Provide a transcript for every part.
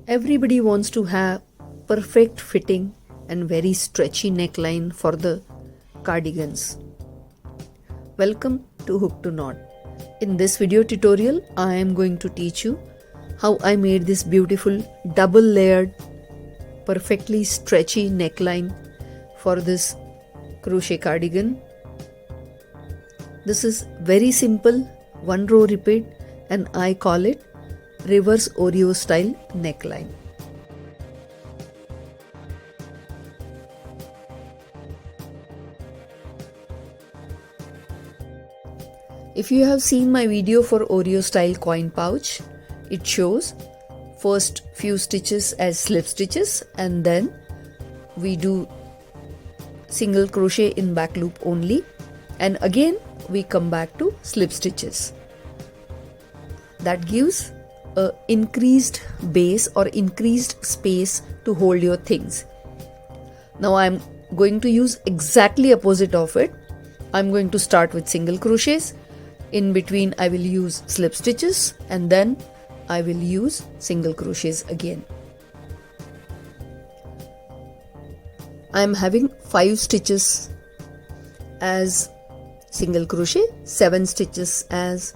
Everybody wants to have perfect fitting and very stretchy neckline for the cardigans. Welcome to Hook to Knot. In this video tutorial, I am going to teach you how I made this beautiful double layered, perfectly stretchy neckline for this crochet cardigan. This is very simple, one row repeat, and I call it reverse Oreo style neckline. If you have seen my video for Oreo style coin pouch, it shows first few stitches as slip stitches and then we do single crochet in back loop only, and again we come back to slip stitches. That gives a increased base or increased space to hold your things. Now I am going to use exactly opposite of it. I am going to start with single crochets. In between I will use slip stitches and then I will use single crochets again. I am having 5 stitches as single crochet, 7 stitches as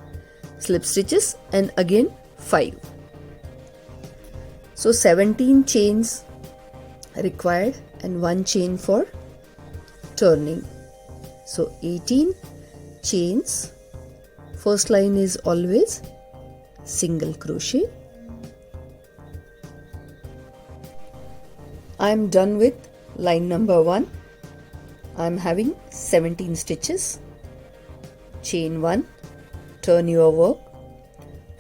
slip stitches, and again 5. So 17 chains required and 1 chain for turning. So 18 chains. First line is always single crochet. I am done with line number 1. I am having 17 stitches. Chain 1, turn your work.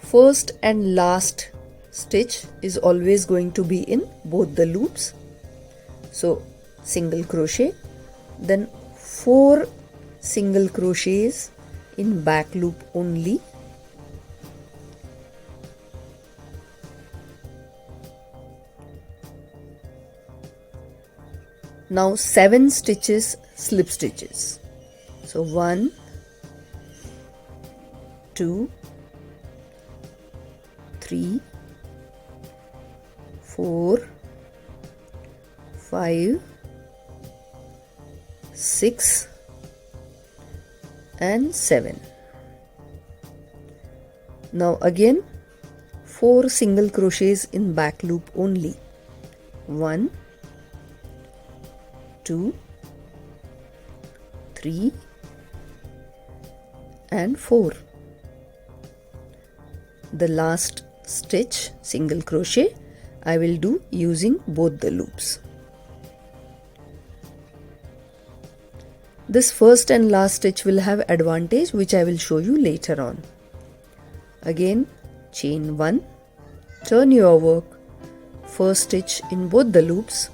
First and last stitch is always going to be in both the loops. So single crochet, then 4 single crochets in back loop only. Now 7 stitches slip stitches. So 1, 2, 3, 4, 5, 6 and 7. Now again 4 single crochets in back loop only. 1, 2, 3 and 4. The last stitch single crochet I will do using both the loops. This first and last stitch will have advantage which I will show you later on. Again chain 1, turn your work, first stitch in both the loops,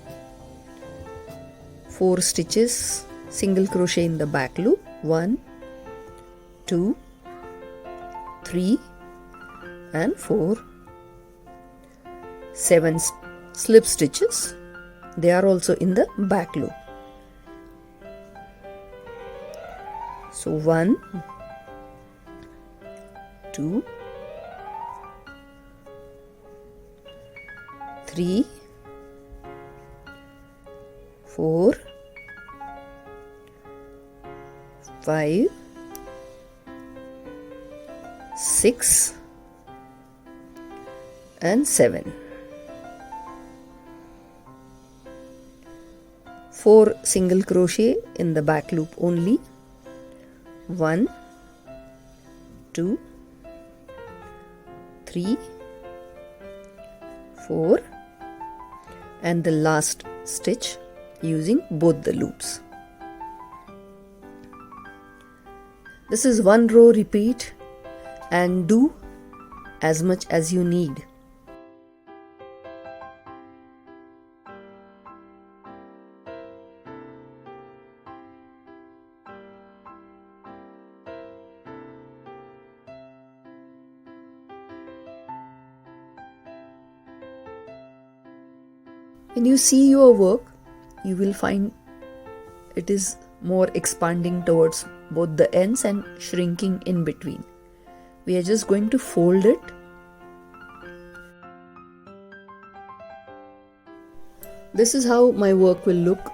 4 stitches single crochet in the back loop, 1, 2, 3 and 4, 7 slip stitches, they are also in the back loop. So 1, 2, 3, 4, 5, 6 and 7. 4 single crochet in the back loop only. 1, 2, 3, 4 and the last stitch using both the loops. This is one row repeat and do as much as you need. When you see your work, you will find it is more expanding towards both the ends and shrinking in between. We are just going to fold it This is how my work will look.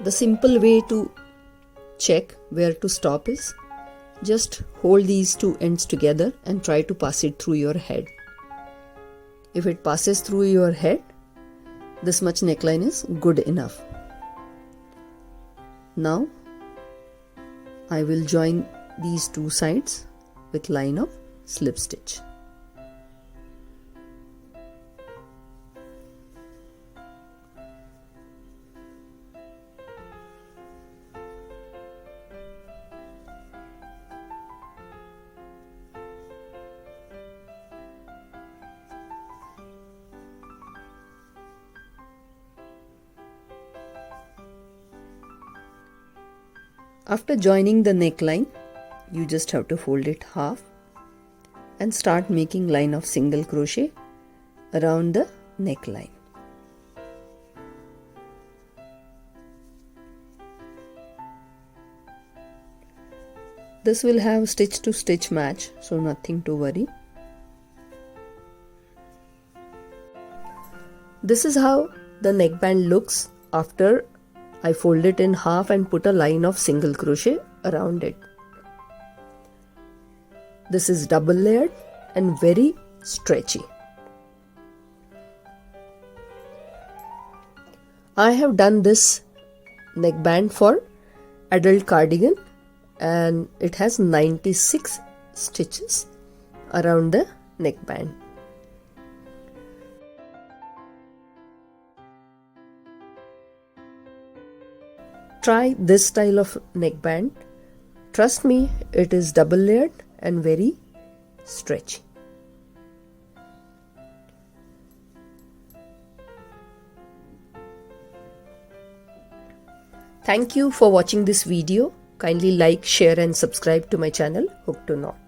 The simple way to check where to stop is just hold these two ends together and try to pass it through your head. If it passes through your head, this much neckline is good enough. Now I will join these two sides with line of slip stitch. After joining the neckline, you just have to fold it half and start making line of single crochet around the neckline. This will have stitch to stitch match, so nothing to worry. This is how the neckband looks after I fold it in half and put a line of single crochet around it. This is double layered and very stretchy. I have done this neckband for adult cardigan and it has 96 stitches around the neckband. Try this style of neckband. Trust me, it is double layered and very stretchy. Thank you for watching this video. Kindly like, share and subscribe to my channel Hook to Knot.